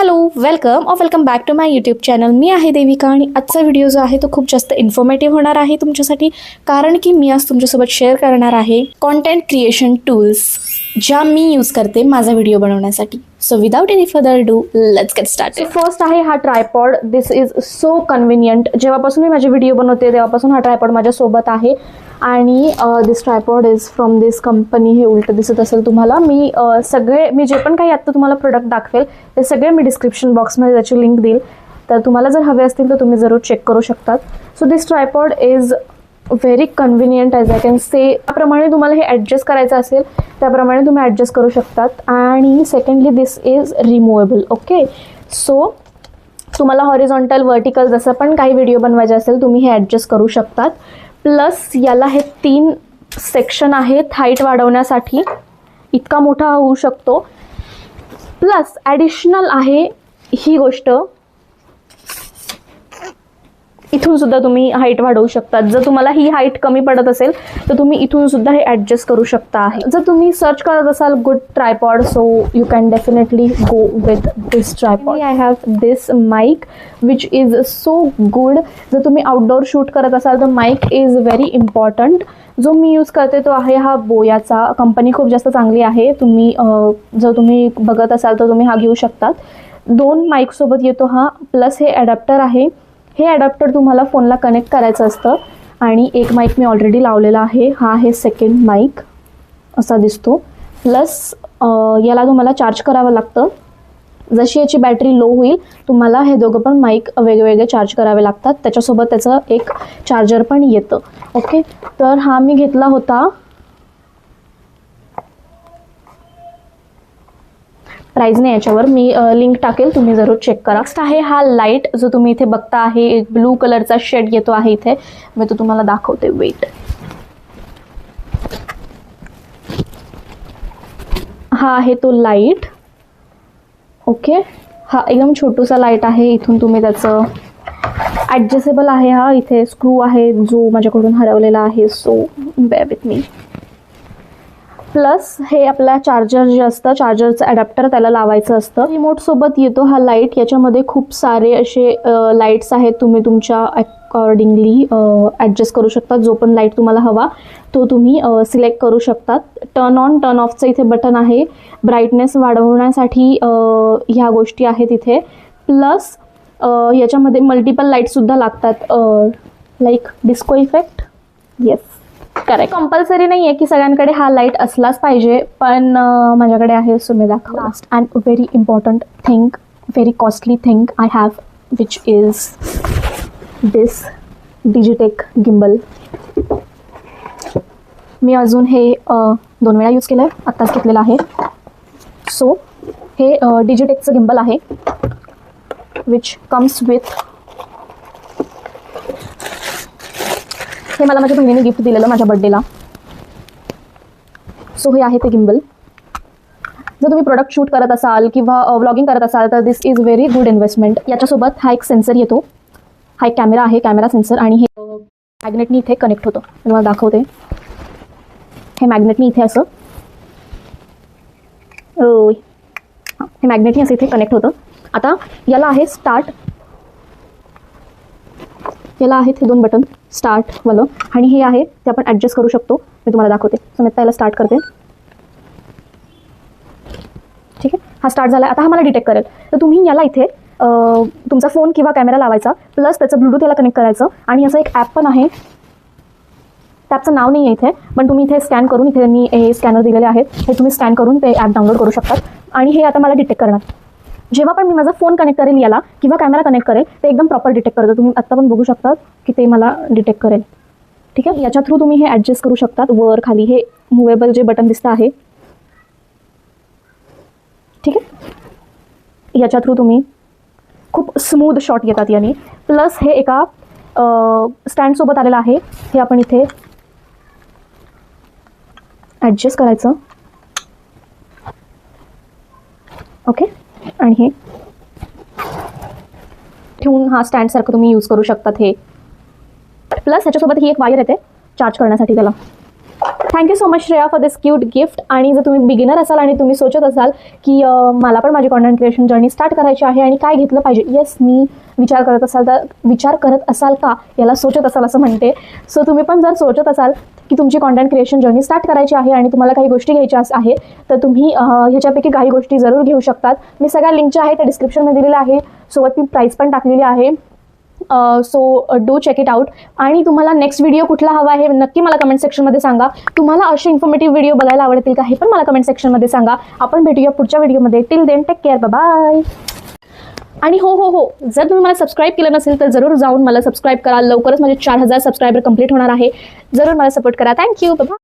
Hello, welcome back to my YouTube channel. मी आहे देविका आणि आजचा व्हिडिओ जो आहे तो खूप जास्त इन्फॉर्मेटिव्ह होणार आहे तुमच्यासाठी, कारण की मी आज तुमच्यासोबत शेअर करणार आहे कॉन्टेंट क्रिएशन टूल्स ज्या मी यूज करते माझा व्हिडिओ बनवण्यासाठी. So without any further do let's get started. First आहे हा tripod. This is so convenient. जेव्हापासून मी माझे व्हिडिओ बनवते तेव्हापासून हा ट्रायपॉड माझ्यासोबत आहे आणि this tripod is from this company. हे उलट दिसत असेल तुम्हाला. मी जे पण काही आत्ता तुम्हाला प्रोडक्ट दाखवेल ते सगळे मी डिस्क्रिप्शन बॉक्समध्ये त्याची लिंक देईल, तर तुम्हाला जर हवे असतील तर तुम्ही जरूर चेक करू शकतात. So this tripod is very convenient as I can say. त्याप्रमाणे तुम्हाला हे ॲडजस्ट करायचं असेल त्याप्रमाणे तुम्ही ॲडजस्ट करू शकतात. आणि secondly this is removable. Okay, so तुम्हाला हॉरिझॉन्टल वर्टिकल जसं पण काही व्हिडिओ बनवायचे असेल तुम्ही हे ॲडजस्ट करू शकतात. प्लस याला हे 3 सेक्शन आहेत हाईट वाढवण्यासाठी. इतका मोठा होऊ शकतो. प्लस ॲडिशनल आहे ही गोष्ट, इथून सुद्धा तुम्ही हाईट वाढवू शकतात. जर तुम्हाला ही हाईट कमी पडत असेल तर तुम्ही इथून सुद्धा हे ॲडजस्ट करू शकता. जर तुम्ही सर्च करत असाल good tripod, so you can definitely go with this tripod. I have this mic which is so good. जर तुम्ही आउटडोर शूट करत असाल तर माईक इज व्हेरी इम्पॉर्टंट. जो मी यूज करते तो आहे हा बोयाचा. कंपनी खूप जास्त चांगली आहे. जर तुम्ही बघत असाल तर तुम्ही हा घेऊ शकतात. 2 माईकसोबत येतो हा. प्लस हे ॲडॅप्टर आहे. हे ॲडॅप्टर तुम्हाला फोनला कनेक्ट करायचं असतं. आणि एक माईक मी ऑलरेडी लावलेला आहे. हा आहे सेकंड माईक, असा दिसतो. प्लस याला तुम्हाला चार्ज करावं लागतं. जशी याची बॅटरी लो होईल तुम्हाला हे दोघं पण माईक वेगवेगळे चार्ज करावे लागतात. त्याच्यासोबत त्याचं एक चार्जर पण येतं. ओके, तर हा मी घेतला होता. प्राईज नाही याच्यावर, मी लिंक टाकेल, तुम्ही जरूर चेक करा. नेक्स्ट आहे हा लाईट, जो तुम्ही इथे बघता आहे. एक ब्लू कलरचा शेड येतो आहे इथे. मी तो तुम्हाला दाखवते. वेट, हा आहे तो लाईट. ओके, हा एकदम छोटूसा लाईट आहे. इथून तुम्ही त्याचं ॲडजस्टेबल आहे. हा इथे स्क्रू आहे जो माझ्याकडून हरवलेला आहे. So bear with me. Plus हे आपला चार्जर जे असतं, चार्जरचं ॲडॅप्टर त्याला लावायचं असतं. रिमोटसोबत येतो हा लाईट. याच्यामध्ये खूप सारे असे लाईट्स आहेत. तुम्ही तुमच्या अकॉर्डिंगली ॲडजस्ट करू शकता. जो पण लाईट तुम्हाला हवा तो तुम्ही सिलेक्ट करू शकतात. टर्न ऑन टर्न ऑफचं इथे बटन आहे. ब्राईटनेस वाढवण्यासाठी ह्या गोष्टी आहेत इथे. प्लस याच्यामध्ये मल्टिपल लाईटसुद्धा लागतात, like disco effect. Yes, correct. Compulsory नाही आहे की सगळ्यांकडे हा लाईट असलाच पाहिजे, पण माझ्याकडे आहे, सो मी दाखव. Last and very important thing, very costly thing I have, which is this Digitek gimbal. मी अजून हे 2 वेळा यूज केलं आहे, आत्ताच घेतलेलं आहे. सो हे डिजिटेकचं गिम्बल आहे विच कम्स विथ. हे मला माझ्या बहिणीने गिफ्ट दिलेलं माझ्या बड्डेला. सो हे आहे ते गिम्बल. जर तुम्ही प्रोडक्ट शूट करत असाल किंवा व्लॉगिंग करत असाल तर दिस इज व्हेरी गुड इन्व्हेस्टमेंट. याच्यासोबत हा एक सेन्सर येतो. हा एक कॅमेरा आहे, कॅमेरा सेन्सर. आणि हे मॅग्नेटनी इथे कनेक्ट होतं. मी तुम्हाला दाखवते. हे मॅग्नेटनी इथे असं हे मॅग्नेटनी असं इथे कनेक्ट होतं. आता याला आहे स्टार्ट. याला आहेत हे 2 बटन, स्टार्टवालं. आणि हे आहे ते आपण ॲडजस्ट करू शकतो. मी तुम्हाला दाखवते. सो मी आता याला स्टार्ट करते. ठीक आहे, हा स्टार्ट झाला. आता हा मला डिटेक्ट करेल. तर तुम्ही याला इथे तुमचा फोन किंवा कॅमेरा लावायचा. प्लस त्याचं ब्लूटूथ याला कनेक्ट करायचं. आणि असं एक ॲप पण आहे. ॲपचं नाव नाही आहे इथे, पण तुम्ही इथे स्कॅन करून, इथे मी हे स्कॅनर दिलेले आहेत, हे तुम्ही स्कॅन करून ते ॲप डाउनलोड करू शकतात. आणि हे आता मला डिटेक्ट करणार. जेव्हा पण मी माझा फोन कनेक्ट करेल याला किंवा कॅमेरा कनेक्ट करेल ते एकदम प्रॉपर डिटेक्ट करतं. तुम्ही आत्ता पण बघू शकता की ते मला डिटेक्ट करेल. ठीक आहे, याच्या थ्रू तुम्ही हे ॲडजस्ट करू शकतात. वर खाली हे मुव्हेबल जे बटन दिसतं आहे. ठीक आहे, याच्या थ्रू तुम्ही खूप स्मूथ शॉट येतात याने. प्लस हे एका स्टँडसोबत आलेलं आहे. हे आपण इथे ॲडजस्ट करायचं. ओके, आणि हे ठेवून हा स्टँडसारखं तुम्ही यूज करू शकतात हे. प्लस ह्याच्यासोबत ही एक वायर येते चार्ज करण्यासाठी त्याला. Thank you so much Shreya for this cute gift. आणि जर तुम्ही बिगिनर असाल आणि तुम्ही सोचत असाल की मला पण माझी कॉन्टेंट क्रिएशन जर्नी स्टार्ट करायची आहे आणि काय घेतलं पाहिजे, येस मी विचार करत असाल का याला सोचत असाल असं म्हणते. सो तुम्ही पण जर सोचत असाल की तुमची कॉन्टेंट क्रिएशन जर्नी स्टार्ट करायची आहे आणि तुम्हाला काही गोष्टी घ्यायच्या आहे तर तुम्ही ह्याच्यापैकी काही गोष्टी जरूर घेऊ शकतात. मी सगळ्या लिंक ज्या आहेत त्या डिस्क्रिप्शनमध्ये दिलेल्या आहे. सोबत मी प्राईस पण टाकलेली आहे. So do check it out. आणि तुम्हाला नेक्स्ट व्हिडिओ कुठला हवा आहे नक्की मला कमेंट सेक्शनमध्ये सांगा. तुम्हाला असे इन्फॉर्मेटिव्ह व्हिडिओ बघायला आवडतील का हे पण मला कमेंट सेक्शनमध्ये सांगा. आपण भेटूया पुढच्या व्हिडिओमध्ये. Till then take care, bye. आणि हो जर तुम्ही मला सबस्क्राईब केलं नसेल तर जरूर जाऊन मला सबस्क्राईब करा. लवकरच माझे 4000 सबस्क्रायबर कंप्लीट होणार आहे. जरूर मला सपोर्ट करा. Thank you, bye.